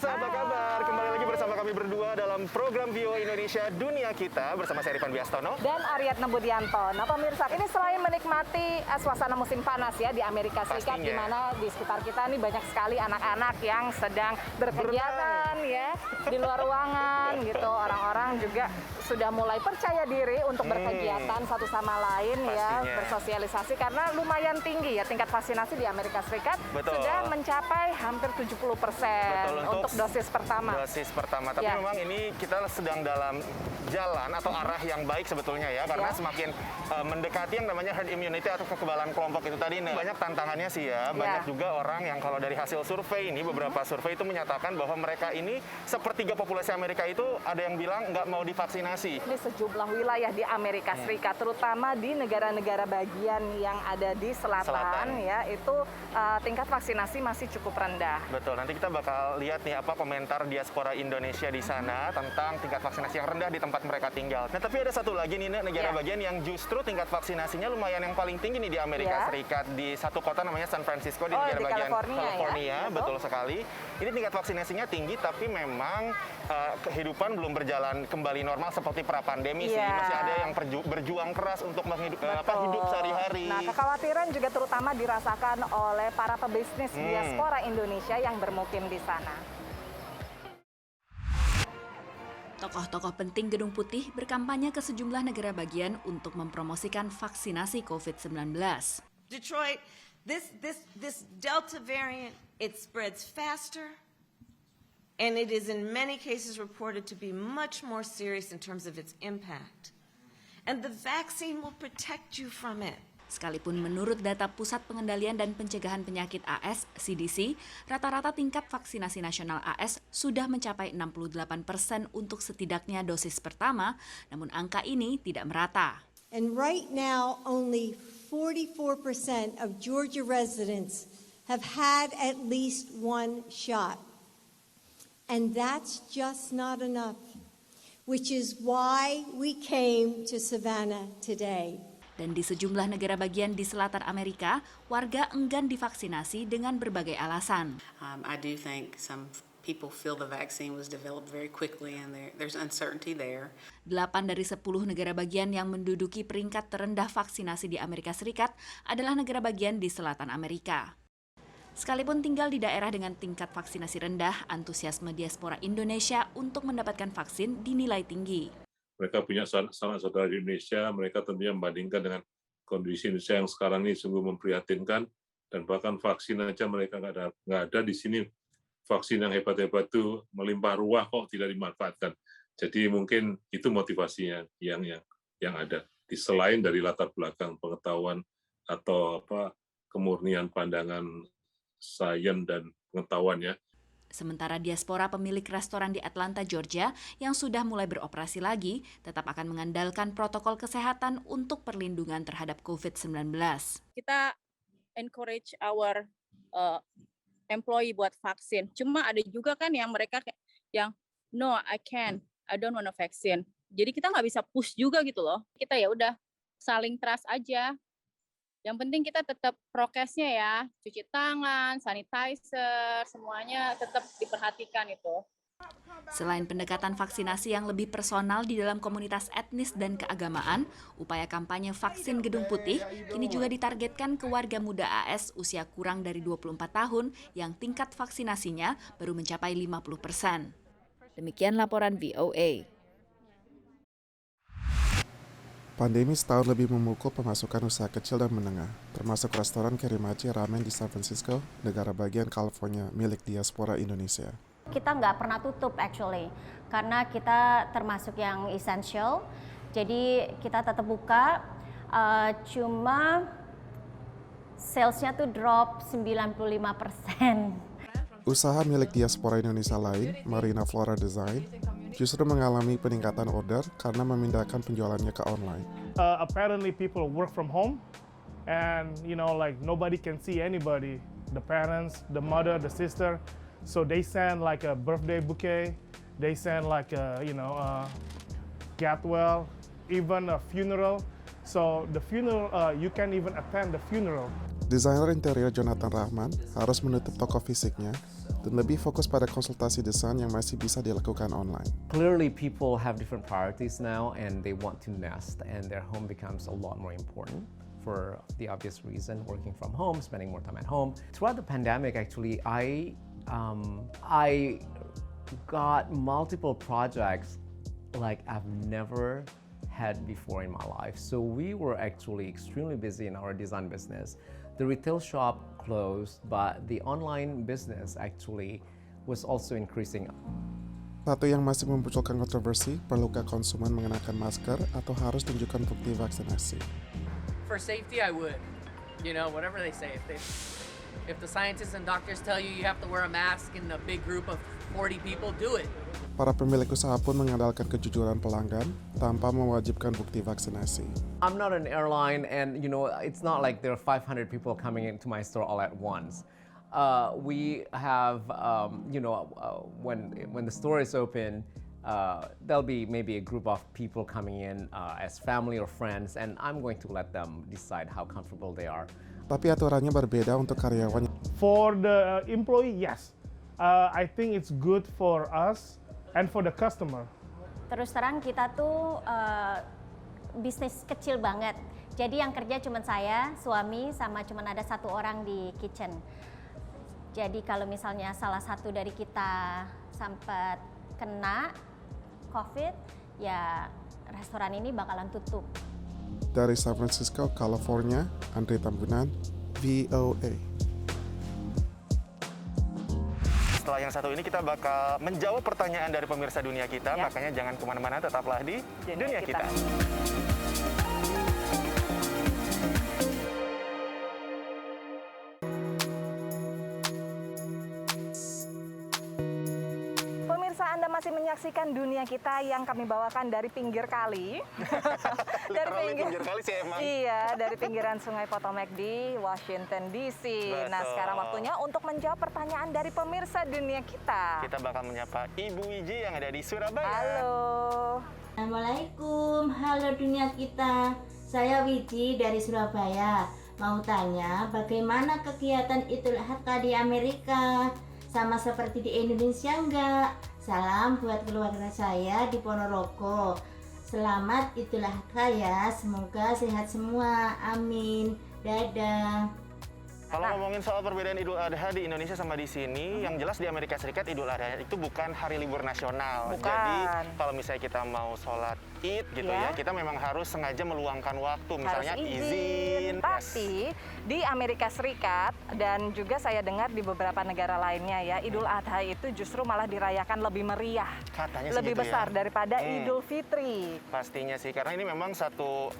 pemirsa, apa kabar? Kembali lagi bersama kami berdua dalam program Vio Indonesia Dunia Kita bersama saya Rifan Biastono dan Aryatna Budianto. Nah pemirsa, ini selain menikmati suasana musim panas ya di Amerika Serikat, di mana di sekitar kita nih banyak sekali anak-anak yang sedang berkegiatan ya di luar ruangan gitu. Orang-orang juga sudah mulai percaya diri untuk berkegiatan satu sama lain ya, bersosialisasi karena lumayan tinggi ya tingkat vaksinasi di Amerika Serikat. Betul. Sudah mencapai hampir 70% untuk dosis pertama. Tapi memang ini kita sedang dalam jalan atau arah yang baik sebetulnya ya, karena semakin mendekati yang namanya herd immunity atau kekebalan kelompok itu tadi. Banyak tantangannya sih ya, banyak juga orang yang kalau dari hasil survei ini, beberapa survei itu menyatakan bahwa mereka ini sepertiga populasi Amerika itu ada yang bilang nggak mau divaksinasi. Di sejumlah wilayah di Amerika Serikat, terutama di negara-negara bagian yang ada di selatan ya, itu tingkat vaksinasi masih cukup rendah. Betul, nanti kita bakal lihat nih apa komentar diaspora Indonesia di sana tentang tingkat vaksinasi yang rendah di tempat mereka tinggal. Nah, tapi ada satu lagi nih, negara bagian yang justru tingkat vaksinasinya lumayan yang paling tinggi nih di Amerika Serikat, di satu kota namanya San Francisco di negara bagian California, betul sekali. Ini tingkat vaksinasinya tinggi, tapi memang kehidupan belum berjalan kembali normal seperti pra-pandemi sih. Masih ada yang berjuang keras untuk hidup sehari-hari. Nah, kekhawatiran juga terutama dirasakan oleh para pebisnis diaspora Indonesia yang bermukim di sana. Tokoh-tokoh penting Gedung Putih berkampanye ke sejumlah negara bagian untuk mempromosikan vaksinasi COVID-19. Detroit, this Delta variant, it spreads faster, and it is in many cases reported to be much more serious in terms of its impact. And the vaccine will protect you from it. Sekalipun menurut data Pusat Pengendalian dan Pencegahan Penyakit AS, CDC, rata-rata tingkat vaksinasi nasional AS sudah mencapai 68% untuk setidaknya dosis pertama, namun angka ini tidak merata. And right now, only 44% of Georgia residents have had at least one shot. And that's just not enough, which is why we came to Savannah today. Dan di sejumlah negara bagian di selatan Amerika, warga enggan divaksinasi dengan berbagai alasan. I do think some people feel the vaccine was developed very quickly and there's uncertainty there. 8 dari 10 negara bagian yang menduduki peringkat terendah vaksinasi di Amerika Serikat adalah negara bagian di selatan Amerika. Sekalipun tinggal di daerah dengan tingkat vaksinasi rendah, antusiasme diaspora Indonesia untuk mendapatkan vaksin dinilai tinggi. Mereka punya sanak saudara di Indonesia, mereka tentunya membandingkan dengan kondisi Indonesia yang sekarang ini sungguh memprihatinkan, dan bahkan vaksin aja mereka nggak ada di sini. Vaksin yang hebat-hebat itu melimpah ruah kok tidak dimanfaatkan. Jadi mungkin itu motivasinya yang ada. Selain dari latar belakang pengetahuan atau kemurnian pandangan sains dan pengetahuan ya. Sementara diaspora pemilik restoran di Atlanta, Georgia, yang sudah mulai beroperasi lagi, tetap akan mengandalkan protokol kesehatan untuk perlindungan terhadap COVID-19. Kita encourage our employee buat vaksin. Cuma ada juga kan yang mereka yang no, I don't want to vaksin. Jadi kita nggak bisa push juga gitu loh. Kita ya udah saling trust aja. Yang penting kita tetap prokesnya ya, cuci tangan, sanitizer, semuanya tetap diperhatikan itu. Selain pendekatan vaksinasi yang lebih personal di dalam komunitas etnis dan keagamaan, upaya kampanye vaksin Gedung Putih kini juga ditargetkan ke warga muda AS usia kurang dari 24 tahun yang tingkat vaksinasinya baru mencapai 50%. Demikian laporan VOA. Pandemi setahun lebih memukul pemasukan usaha kecil dan menengah, termasuk restoran Kerimachi Ramen di San Francisco, negara bagian California milik diaspora Indonesia. Kita nggak pernah tutup actually, karena kita termasuk yang essential, jadi kita tetap buka, cuma salesnya tuh drop 95%. Usaha milik diaspora Indonesia lain, Marina Flora Design, justru mengalami peningkatan order karena memindahkan penjualannya ke online. Apparently people work from home and like nobody can see anybody, the parents, the mother, the sister, so they send like a birthday bouquet, they send like a get well, even a funeral. So the funeral, you can even attend the funeral. Desainer interior Jonathan Rahman harus menutup toko fisiknya dan lebih fokus pada konsultasi desain yang masih bisa dilakukan online. Clearly, people have different priorities now and they want to nest, and their home becomes a lot more important for the obvious reason, working from home, spending more time at home. Throughout the pandemic, actually, I got multiple projects like I've never had before in my life. So we were actually extremely busy in our design business. The retail shop closed, but the online business actually was also increasing. Satu yang masih memunculkan kontroversi, perlukah konsumen mengenakan masker atau harus tunjukkan bukti vaksinasi? For safety, I would. You know, whatever they say. If the scientists and doctors tell you have to wear a mask in a big group of 40 people, do it. Para pemilik usaha pun mengandalkan kejujuran pelanggan tanpa mewajibkan bukti vaksinasi. I'm not an airline, and it's not like there are 500 people coming into my store all at once. We have, when the store is open, there'll be maybe a group of people coming in as family or friends, and I'm going to let them decide how comfortable they are. Tapi aturannya berbeda untuk karyawan. For the employee, yes. I think it's good for us and for the customer. Terus terang kita tuh bisnis kecil banget. Jadi yang kerja cuma saya, suami, sama cuma ada 1 orang di kitchen. Jadi kalau misalnya salah satu dari kita sempat kena COVID, ya restoran ini bakalan tutup. Dari San Francisco, California, Andre Tambunan, VOA. Setelah yang satu ini kita bakal menjawab pertanyaan dari pemirsa dunia kita, makanya jangan kemana-mana, tetaplah di Dunia Kita. Anda masih menyaksikan Dunia Kita yang kami bawakan dari pinggir kali. Dari pinggir kali sih emang. Iya, dari pinggiran Sungai Potomac di Washington DC. Betul. Nah, sekarang waktunya untuk menjawab pertanyaan dari pemirsa Dunia Kita. Kita bakal menyapa Ibu Wiji yang ada di Surabaya. Halo. Assalamualaikum, halo Dunia Kita. Saya Wiji dari Surabaya. Mau tanya, bagaimana kegiatan Idul Adha di Amerika? Sama seperti di Indonesia enggak? Salam buat keluarga saya di Ponorogo. Selamat Idul Adha ya, semoga sehat semua. Amin. Dadah. Kalau ngomongin soal perbedaan Idul Adha di Indonesia sama di sini, yang jelas di Amerika Serikat Idul Adha itu bukan hari libur nasional. Bukan. Jadi kalau misalnya kita mau sholat Id gitu ya, kita memang harus sengaja meluangkan waktu, misalnya harus izin. Tapi di Amerika Serikat dan juga saya dengar di beberapa negara lainnya ya, Idul Adha itu justru malah dirayakan lebih meriah. Katanya lebih segitu besar ya. daripada Idul Fitri. Pastinya sih, karena ini memang satu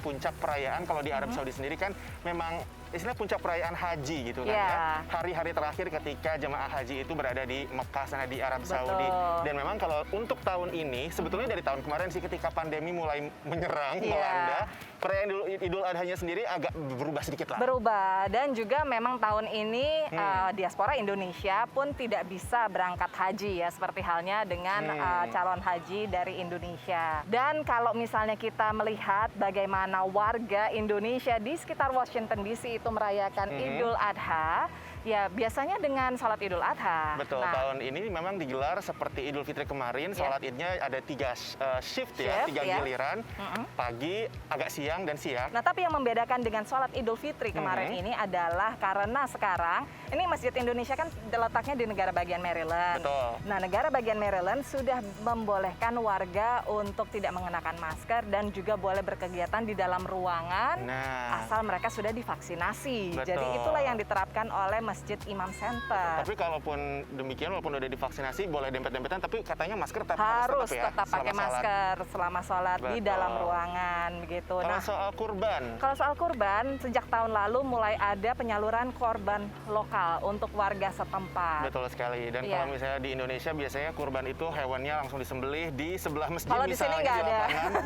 puncak perayaan. Kalau di Arab Saudi sendiri kan memang istilah puncak perayaan haji gitu kan ya. Hari-hari terakhir ketika jemaah haji itu berada di Mekah sana di Arab Saudi. Dan memang kalau untuk tahun ini, sebetulnya dari tahun kemarin sih ketika pandemi mulai menyerang, melanda, perayaan Idul Adhanya sendiri agak berubah sedikit lah. Berubah, dan juga memang tahun ini diaspora Indonesia pun tidak bisa berangkat haji ya, seperti halnya dengan calon haji dari Indonesia. Dan kalau misalnya kita melihat bagaimana warga Indonesia di sekitar Washington DC itu merayakan Idul Adha, ya biasanya dengan sholat Idul Adha. Betul, tahun ini memang digelar seperti Idul Fitri kemarin, sholat Idnya ada 3 shift ya, 3 giliran, pagi, agak siang, dan siang. Nah, tapi yang membedakan dengan sholat Idul Fitri kemarin ini adalah karena sekarang, ini Masjid Indonesia kan letaknya di negara bagian Maryland. Betul. Nah, negara bagian Maryland sudah membolehkan warga untuk tidak mengenakan masker dan juga boleh berkegiatan di dalam ruangan, asal mereka sudah divaksinasi. Betul. Jadi itulah yang diterapkan oleh Masjid Imam Center. Tapi kalaupun demikian, walaupun udah divaksinasi, boleh dempet-dempetan, tapi katanya masker harus tetap pakai masker selama sholat di dalam ruangan begitu. Kalau soal kurban? Kalau soal kurban, sejak tahun lalu mulai ada penyaluran korban lokal untuk warga setempat. Betul sekali. Dan kalau misalnya di Indonesia biasanya kurban itu hewannya langsung disembelih di sebelah masjid. Kalau di sini nggak ada.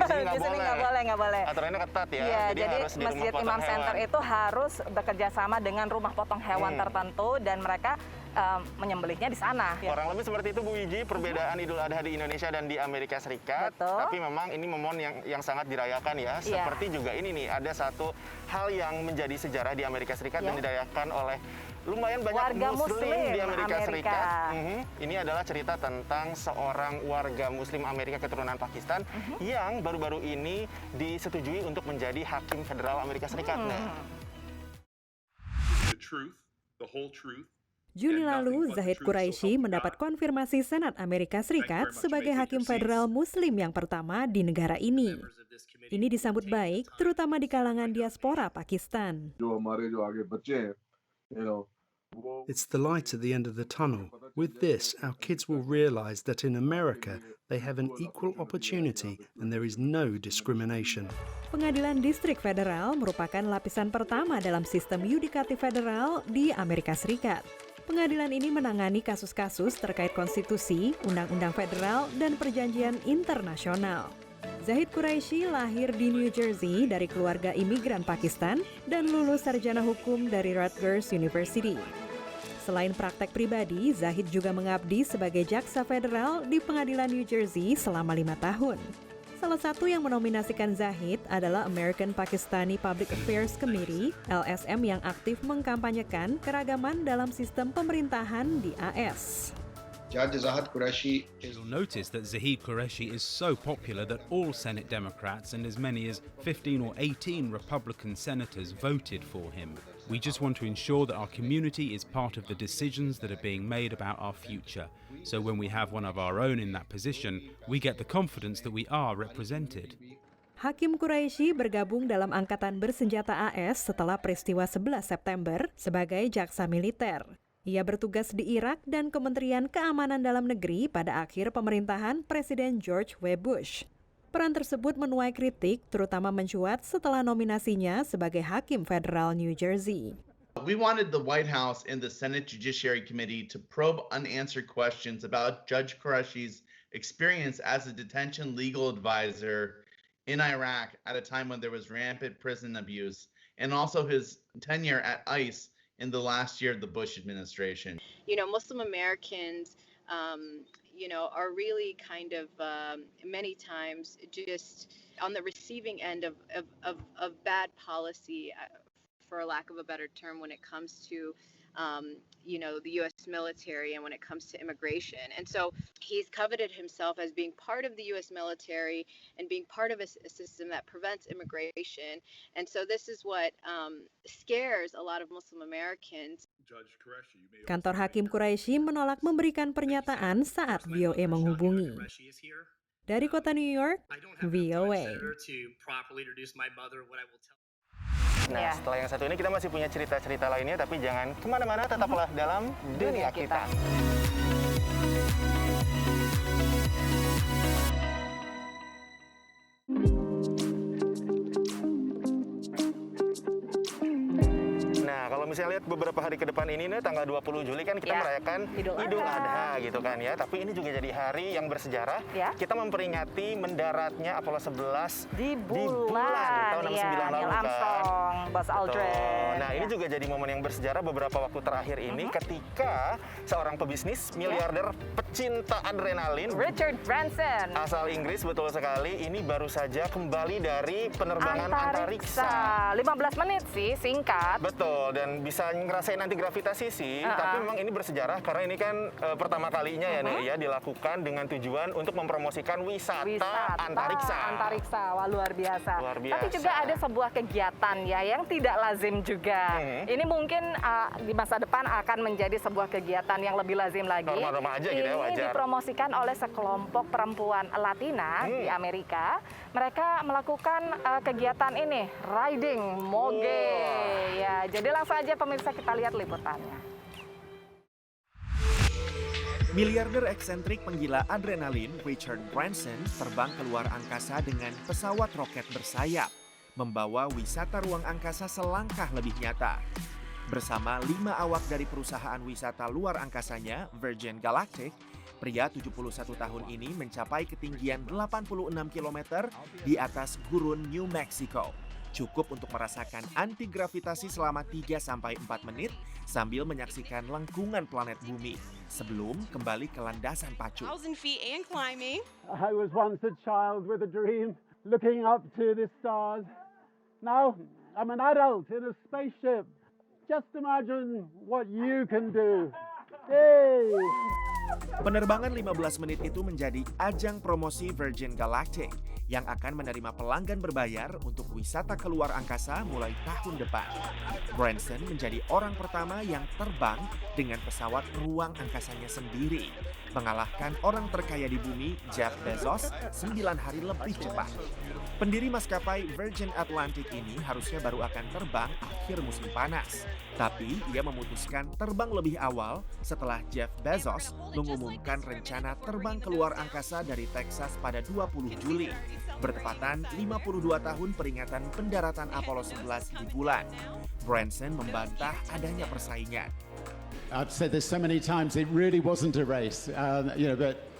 Di sini nggak boleh. Aturannya ketat ya. Iya, jadi harus Masjid Imam Center itu harus bekerja sama dengan rumah potong hewan tertentu, dan mereka menyembelihnya di sana. Kurang lebih seperti itu Bu Wiji, perbedaan Idul Adha di Indonesia dan di Amerika Serikat. Betul. Tapi memang ini momen yang sangat dirayakan ya. Seperti juga ini nih, ada satu hal yang menjadi sejarah di Amerika Serikat dan dirayakan oleh lumayan banyak warga muslim di Amerika Serikat. Ini adalah cerita tentang seorang warga muslim Amerika keturunan Pakistan yang baru-baru ini disetujui untuk menjadi hakim federal Amerika Serikat. Juni lalu, Zahid Quraisy mendapat konfirmasi Senat Amerika Serikat sebagai hakim federal Muslim yang pertama di negara ini. Ini disambut baik, terutama di kalangan diaspora Pakistan. It's the light at the end of the tunnel. With this, our kids will realize that in America, they have an equal opportunity and there is no discrimination. Pengadilan Distrik Federal merupakan lapisan pertama dalam sistem yudikatif federal di Amerika Serikat. Pengadilan ini menangani kasus-kasus terkait konstitusi, undang-undang federal, dan perjanjian internasional. Zahid Quraisy lahir di New Jersey dari keluarga imigran Pakistan dan lulus sarjana hukum dari Rutgers University. Selain praktek pribadi, Zahid juga mengabdi sebagai jaksa federal di Pengadilan New Jersey selama 5 tahun. Salah satu yang menominasikan Zahid adalah American Pakistani Public Affairs Committee, LSM, yang aktif mengkampanyekan keragaman dalam sistem pemerintahan di AS. You'll notice that Zahid Qureshi is so popular that all Senate Democrats and as many as 15 or 18 Republican senators voted for him. We just want to ensure that our community is part of the decisions that are being made about our future. So when we have one of our own in that position, we get the confidence that we are represented. Hakim Quraisy bergabung dalam Angkatan Bersenjata AS setelah peristiwa 11 September sebagai jaksa militer. Ia bertugas di Irak dan Kementerian Keamanan Dalam Negeri pada akhir pemerintahan Presiden George W. Bush. Peran tersebut menuai kritik, terutama mencuat setelah nominasinya sebagai hakim federal New Jersey. We wanted the White House and the Senate Judiciary Committee to probe unanswered questions about Judge Qureishi's experience as a detention legal advisor in Iraq at a time when there was rampant prison abuse, and also his tenure at ICE in the last year of the Bush administration. You know, Muslim Americans, are really kind of many times just on the receiving end of bad policy, for lack of a better term, when it comes to, the U.S. military and when it comes to immigration. And so he's coveted himself as being part of the U.S. military and being part of a system that prevents immigration. And so this is what scares a lot of Muslim Americans. Kantor Hakim Quraisy menolak memberikan pernyataan saat VOA menghubungi. Dari kota New York, VOA. Nah, setelah yang satu ini kita masih punya cerita-cerita lainnya, tapi jangan kemana-mana, tetaplah dalam dunia kita. Nah, kalau misalnya lihat beberapa hari ke depan ini, tanggal 20 Juli kan kita merayakan Idul Adha gitu kan ya. Tapi ini juga jadi hari yang bersejarah. Kita memperingati mendaratnya Apollo 11 di bulan tahun 69 lalu kan. Buzz Aldrin. Nah, ini juga jadi momen yang bersejarah beberapa waktu terakhir ini ketika seorang pebisnis miliarder pecinta adrenalin, Richard Branson, asal Inggris, betul sekali, ini baru saja kembali dari penerbangan antariksa. 15 menit sih, singkat. Betul, dan bisa ngerasain anti gravitasi sih. Tapi memang ini bersejarah karena ini kan pertama kalinya ya dilakukan dengan tujuan untuk mempromosikan wisata antariksa. Wah, luar biasa. Luar biasa. Tapi juga ada sebuah kegiatan ya yang tidak lazim juga. Ini mungkin di masa depan akan menjadi sebuah kegiatan yang lebih lazim lagi. Normal-normal aja gitu ya, wajar. Ini dipromosikan oleh sekelompok perempuan Latina di Amerika. Mereka melakukan kegiatan ini, riding moge. Ya, jadi langsung aja pemirsa kita lihat liputannya. Miliarder eksentrik penggila adrenalin Richard Branson terbang keluar angkasa dengan pesawat roket bersayap, membawa wisata ruang angkasa selangkah lebih nyata. Bersama 5 awak dari perusahaan wisata luar angkasanya, Virgin Galactic, pria 71 tahun ini mencapai ketinggian 86 km di atas gurun New Mexico. Cukup untuk merasakan anti-gravitasi selama 3-4 menit sambil menyaksikan lengkungan planet bumi sebelum kembali ke landasan pacu. 1,000 feet and climbing. I was once a child with a dream, looking up to the stars. Now I'm an adult in a spaceship. Just imagine what you can do. Hey! Penerbangan 15 menit itu menjadi ajang promosi Virgin Galactic yang akan menerima pelanggan berbayar untuk wisata keluar angkasa mulai tahun depan. Branson menjadi orang pertama yang terbang dengan pesawat ruang angkasanya sendiri, mengalahkan orang terkaya di bumi Jeff Bezos 9 hari lebih cepat. Pendiri maskapai Virgin Atlantic ini harusnya baru akan terbang akhir musim panas. Tapi ia memutuskan terbang lebih awal setelah Jeff Bezos mengumumkan rencana terbang keluar angkasa dari Texas pada 20 Juli, bertepatan 52 tahun peringatan pendaratan Apollo 11 di bulan. Branson membantah adanya persaingan. I've said this so many times, it really wasn't a race, but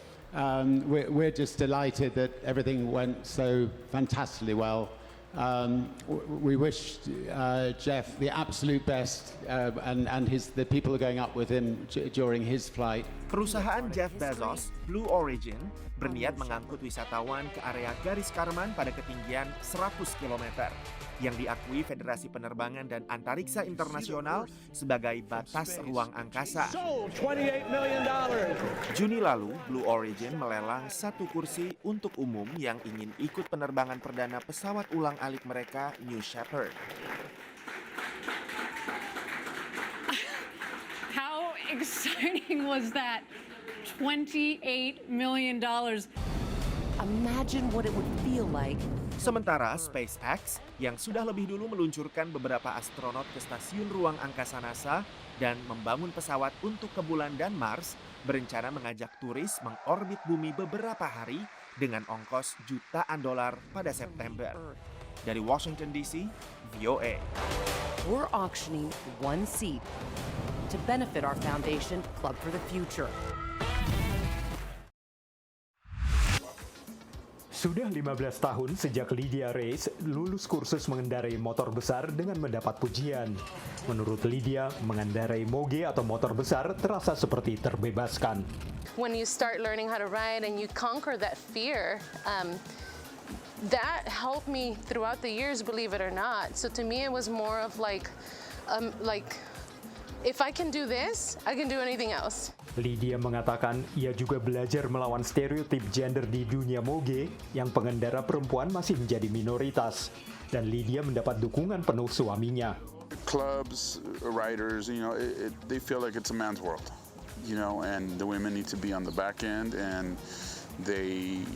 we're just delighted that everything went so fantastically well. We wish Jeff the absolute best, and the people are going up with him during his flight. Perusahaan Jeff Bezos, Blue Origin, berniat mengangkut wisatawan ke area garis Karman pada ketinggian 100 km yang diakui Federasi Penerbangan dan Antariksa Internasional sebagai batas ruang angkasa. $28 million. Juni lalu, Blue Origin melelang 1 kursi untuk umum yang ingin ikut penerbangan perdana pesawat ulang-alik mereka, New Shepard. How exciting was that? $28 million. Imagine what it would feel like. Sementara SpaceX yang sudah lebih dulu meluncurkan beberapa astronot ke stasiun ruang angkasa NASA dan membangun pesawat untuk ke bulan dan Mars, berencana mengajak turis mengorbit bumi beberapa hari dengan ongkos jutaan dolar pada September. Dari Washington DC, VOA. We're auctioning 1 seat to benefit our foundation, Club for the Future. Sudah 15 tahun sejak Lydia Race lulus kursus mengendarai motor besar dengan mendapat pujian. Menurut Lydia, mengendarai moge atau motor besar terasa seperti terbebaskan. When you start learning how to ride and you conquer that fear, that helped me throughout the years, believe it or not. So to me, it was more of like, if I can do this, I can do anything else. Lydia mengatakan ia juga belajar melawan stereotip gender di dunia moge yang pengendara perempuan masih menjadi minoritas. Dan Lydia mendapat dukungan penuh suaminya. Clubs, riders, they feel like it's a man's world, and the women need to be on the back end, and they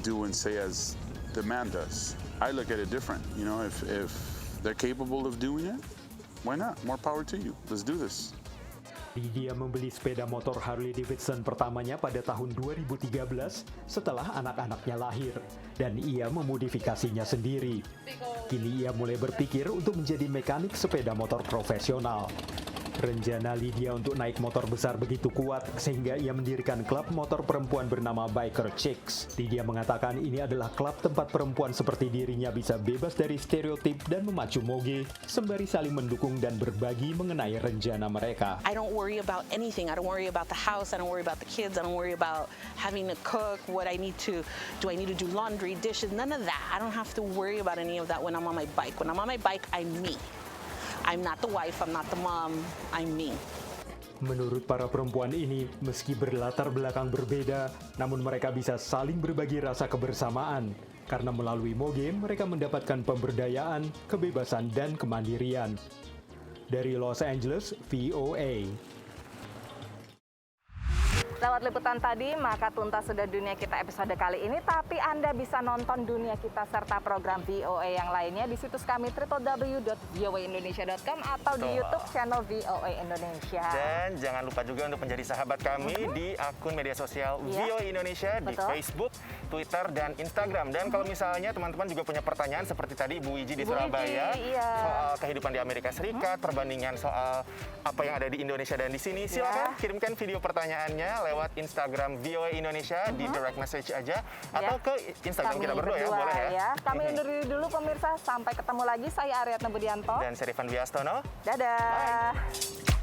do and say as the man does. I look at it different, if they're capable of doing it, why not? More power to you. Let's do this. Lydia membeli sepeda motor Harley Davidson pertamanya pada tahun 2013 setelah anak-anaknya lahir, dan ia memodifikasinya sendiri. Kini ia mulai berpikir untuk menjadi mekanik sepeda motor profesional. Rencana Lydia untuk naik motor besar begitu kuat sehingga ia mendirikan klub motor perempuan bernama Biker Chicks. Lydia mengatakan ini adalah klub tempat perempuan seperti dirinya bisa bebas dari stereotip dan memacu moge, sembari saling mendukung dan berbagi mengenai rencana mereka. I don't worry about anything. I don't worry about the house. I don't worry about the kids. I don't worry about having to cook, do I need to do laundry, dishes, none of that. I don't have to worry about any of that when I'm on my bike. When I'm on my bike, I'm me. I'm not the wife, I'm not the mom, I'm me. Menurut para perempuan ini, meski berlatar belakang berbeda, namun mereka bisa saling berbagi rasa kebersamaan. Karena melalui moge, mereka mendapatkan pemberdayaan, kebebasan, dan kemandirian. Dari Los Angeles, VOA. Lewat liputan tadi, maka tuntas sudah dunia kita episode kali ini. Tapi Anda bisa nonton dunia kita serta program VOA yang lainnya di situs kami www.voaindonesia.com atau di YouTube channel VOA Indonesia. Dan jangan lupa juga untuk menjadi sahabat kami di akun media sosial VOA Indonesia di Facebook, Twitter, dan Instagram. Dan kalau misalnya teman-teman juga punya pertanyaan seperti tadi Ibu Wiji di Surabaya soal kehidupan di Amerika Serikat, perbandingan soal apa yang ada di Indonesia dan di sini, silakan kirimkan video pertanyaannya lewat Instagram VOA Indonesia di direct message aja atau ke Instagram Kami kita berdua ya, boleh ya. Kami undur diri dulu pemirsa, sampai ketemu lagi. Saya Aryatna Budianto dan saya Rifan Biastono. Dadah. Bye.